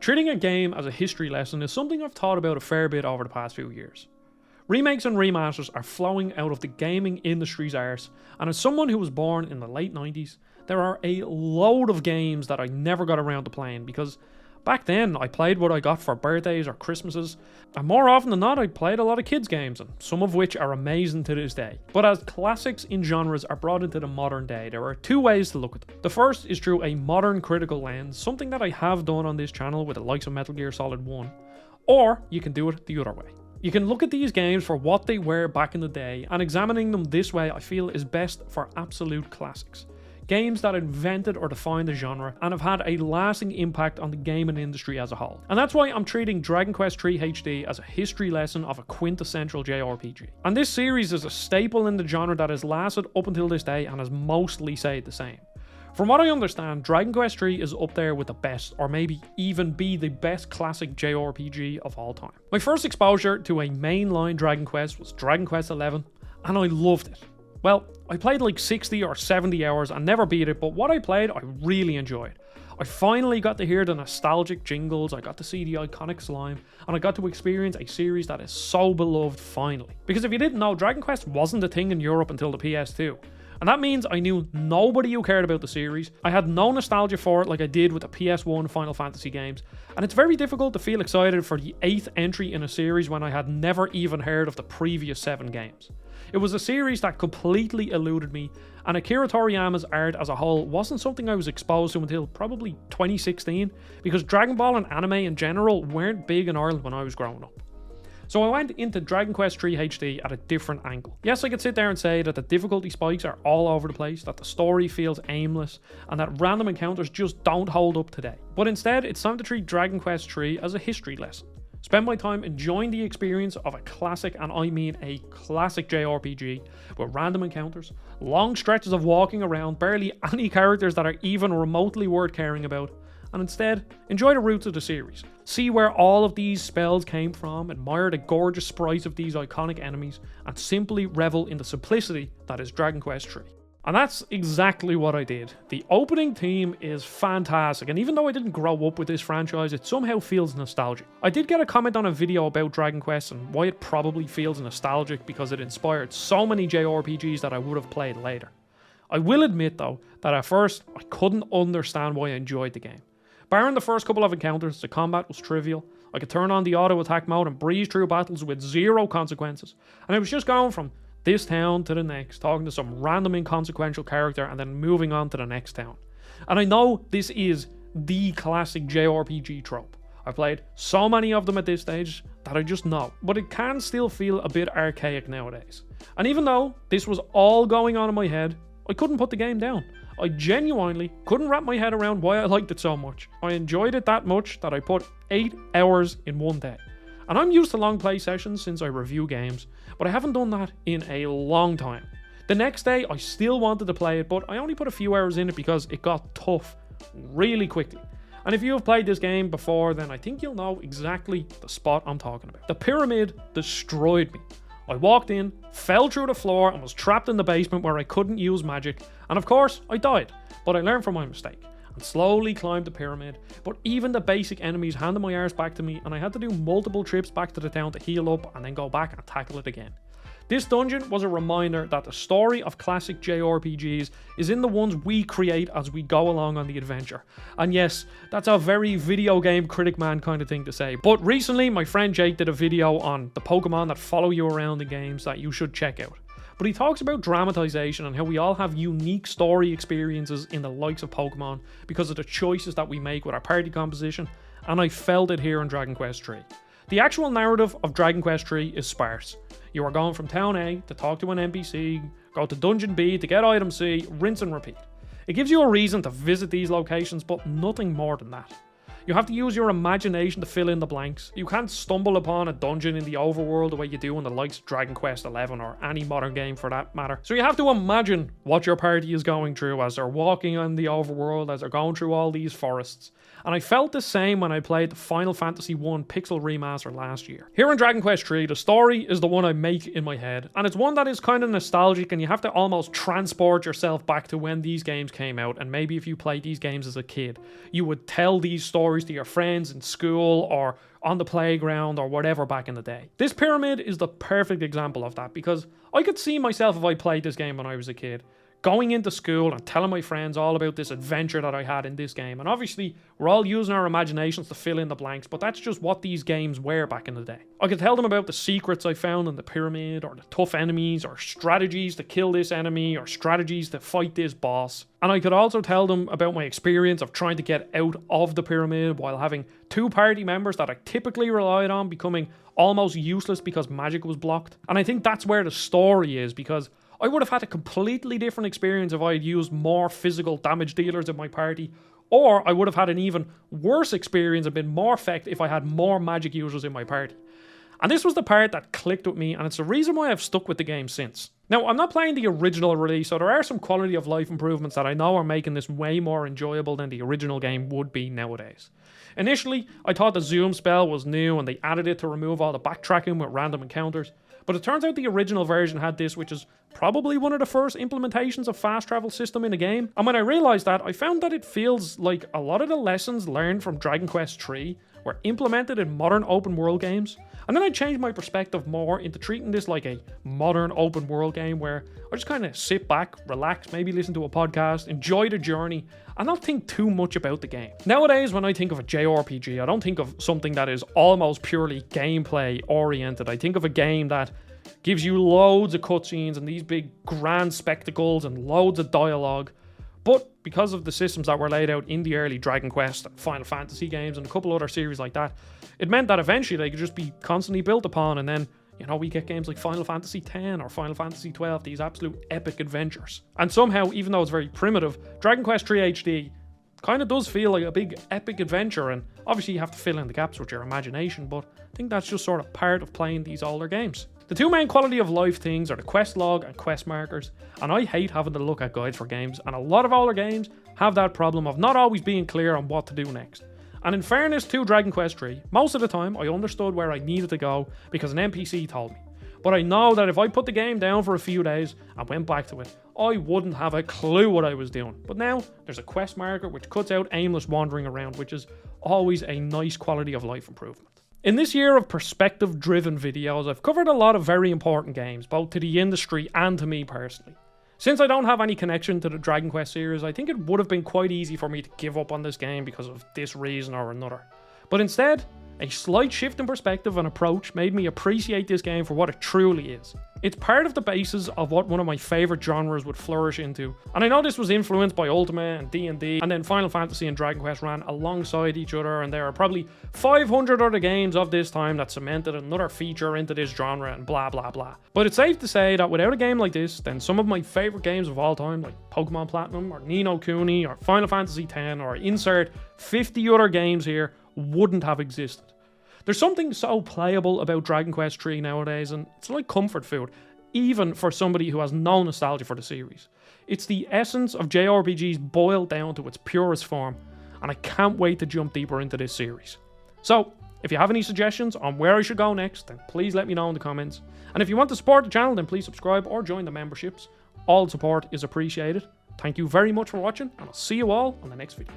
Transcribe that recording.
Treating a game as a history lesson is something I've thought about a fair bit over the past few years. Remakes and remasters are flowing out of the gaming industry's arse, and as someone who was born in the late 90s, there are a load of games that I never got around to playing because back then I played what I got for birthdays or Christmases, and more often than not I played a lot of kids games, and some of which are amazing to this day. But as classics in genres are brought into the modern day, there are two ways to look at them. The first is through a modern critical lens, something that I have done on this channel with the likes of Metal Gear Solid 1, or you can do it the other way. You can look at these games for what they were back in the day, and examining them this way I feel is best for absolute classics. Games that invented or defined the genre and have had a lasting impact on the gaming industry as a whole. And that's why I'm treating Dragon Quest III HD as a history lesson of a quintessential JRPG. And this series is a staple in the genre that has lasted up until this day and has mostly stayed the same. From what I understand, Dragon Quest III is up there with the best, or maybe even be the best classic JRPG of all time. My first exposure to a mainline Dragon Quest was Dragon Quest XI, and I loved it. Well, I played like 60 or 70 hours and never beat it, but what I played I really enjoyed. I finally got to hear the nostalgic jingles, I got to see the iconic slime, and I got to experience a series that is so beloved finally. Because if you didn't know, Dragon Quest wasn't a thing in Europe until the PS2. And that means I knew nobody who cared about the series, I had no nostalgia for it like I did with the PS1 Final Fantasy games, and it's very difficult to feel excited for the 8th entry in a series when I had never even heard of the previous 7 games. It was a series that completely eluded me, and Akira Toriyama's art as a whole wasn't something I was exposed to until probably 2016, because Dragon Ball and anime in general weren't big in Ireland when I was growing up. So I went into Dragon Quest III HD at a different angle. Yes, I could sit there and say that the difficulty spikes are all over the place, that the story feels aimless, and that random encounters just don't hold up today. But instead, it's time to treat Dragon Quest III as a history lesson. Spend my time enjoying the experience of a classic, and I mean a classic JRPG, with random encounters, long stretches of walking around, barely any characters that are even remotely worth caring about, and instead, enjoy the roots of the series. See where all of these spells came from, admire the gorgeous sprites of these iconic enemies, and simply revel in the simplicity that is Dragon Quest III. And that's exactly what I did. The opening theme is fantastic, and even though I didn't grow up with this franchise, it somehow feels nostalgic. I did get a comment on a video about Dragon Quest and why it probably feels nostalgic because it inspired so many JRPGs that I would have played later. I will admit though, that at first I couldn't understand why I enjoyed the game. Barring the first couple of encounters, the combat was trivial. I could turn on the auto attack mode and breeze through battles with zero consequences, and I was just going from this town to the next, talking to some random inconsequential character and then moving on to the next town. And I know this is the classic JRPG trope. I've played so many of them at this stage that I just know, but it can still feel a bit archaic nowadays. And even though this was all going on in my head, I couldn't put the game down. I genuinely couldn't wrap my head around why I liked it so much. I enjoyed it that much that I put 8 hours in one day. And I'm used to long play sessions since I review games, but I haven't done that in a long time. The next day I still wanted to play it, but I only put a few hours in it because it got tough really quickly. And if you have played this game before, then I think you'll know exactly the spot I'm talking about. The pyramid destroyed me. I walked in, fell through the floor, and was trapped in the basement where I couldn't use magic, and of course I died, but I learned from my mistake and slowly climbed the pyramid. But even the basic enemies handed my arse back to me, and I had to do multiple trips back to the town to heal up and then go back and tackle it again. This dungeon was a reminder that the story of classic JRPGs is in the ones we create as we go along on the adventure. And yes, that's a very video game critic man kind of thing to say, but recently my friend Jake did a video on the Pokemon that follow you around in games that you should check out. But he talks about dramatization and how we all have unique story experiences in the likes of Pokemon because of the choices that we make with our party composition, and I felt it here in Dragon Quest III. The actual narrative of Dragon Quest III is sparse. You are going from town A to talk to an NPC, go to dungeon B to get item C, rinse and repeat. It gives you a reason to visit these locations, but nothing more than that. You have to use your imagination to fill in the blanks. You can't stumble upon a dungeon in the overworld the way you do in the likes of Dragon Quest XI or any modern game for that matter. So you have to imagine what your party is going through as they're walking in the overworld, as they're going through all these forests. And I felt the same when I played the Final Fantasy I Pixel Remaster last year. Here in Dragon Quest III, the story is the one I make in my head, and it's one that is kind of nostalgic, and you have to almost transport yourself back to when these games came out, and maybe if you played these games as a kid, you would tell these stories stories to your friends in school or on the playground or whatever back in the day. This pyramid is the perfect example of that, because I could see myself, if I played this game when I was a kid, going into school and telling my friends all about this adventure that I had in this game. And obviously, we're all using our imaginations to fill in the blanks, but that's just what these games were back in the day. I could tell them about the secrets I found in the pyramid, or the tough enemies, or strategies to kill this enemy, or strategies to fight this boss. And I could also tell them about my experience of trying to get out of the pyramid while having two party members that I typically relied on becoming almost useless because magic was blocked. And I think that's where the story is, because I would have had a completely different experience if I had used more physical damage dealers in my party, or I would have had an even worse experience and been more effective if I had more magic users in my party. And this was the part that clicked with me, and it's the reason why I've stuck with the game since. Now, I'm not playing the original release, so there are some quality of life improvements that I know are making this way more enjoyable than the original game would be nowadays. Initially, I thought the zoom spell was new and they added it to remove all the backtracking with random encounters, but it turns out the original version had this, which is probably one of the first implementations of fast travel system in a game. And when I realised that, I found that it feels like a lot of the lessons learned from Dragon Quest III were implemented in modern open world games. And then I changed my perspective more into treating this like a modern open world game where I just kind of sit back, relax, maybe listen to a podcast, enjoy the journey, and not think too much about the game. Nowadays, when I think of a JRPG, I don't think of something that is almost purely gameplay oriented. I think of a game that gives you loads of cutscenes and these big grand spectacles and loads of dialogue. But because of the systems that were laid out in the early Dragon Quest and Final Fantasy games and a couple other series like that, it meant that eventually they could just be constantly built upon, and then, you know, we get games like Final Fantasy X or Final Fantasy XII, these absolute epic adventures. And somehow, even though it's very primitive, Dragon Quest III HD kind of does feel like a big epic adventure, and obviously you have to fill in the gaps with your imagination, but I think that's just sort of part of playing these older games. The two main quality of life things are the quest log and quest markers, and I hate having to look at guides for games, and a lot of older games have that problem of not always being clear on what to do next. And in fairness to Dragon Quest III, most of the time I understood where I needed to go because an NPC told me. But I know that if I put the game down for a few days and went back to it, I wouldn't have a clue what I was doing. But now, there's a quest marker which cuts out aimless wandering around, which is always a nice quality of life improvement. In this year of perspective-driven videos, I've covered a lot of very important games, both to the industry and to me personally. Since I don't have any connection to the Dragon Quest series, I think it would have been quite easy for me to give up on this game because of this reason or another. But instead, a slight shift in perspective and approach made me appreciate this game for what it truly is. It's part of the basis of what one of my favourite genres would flourish into, and I know this was influenced by Ultima and D&D, and then Final Fantasy and Dragon Quest ran alongside each other, and there are probably 500 other games of this time that cemented another feature into this genre and blah blah blah. But it's safe to say that without a game like this, then some of my favourite games of all time, like Pokemon Platinum or Ni no Kuni or Final Fantasy X or insert 50 other games here, wouldn't have existed. There's something so playable about Dragon Quest III nowadays, and it's like comfort food, even for somebody who has no nostalgia for the series. It's the essence of JRPGs boiled down to its purest form, and I can't wait to jump deeper into this series. So, if you have any suggestions on where I should go next, then please let me know in the comments. And if you want to support the channel, then please subscribe or join the memberships. All support is appreciated. Thank you very much for watching, and I'll see you all on the next video.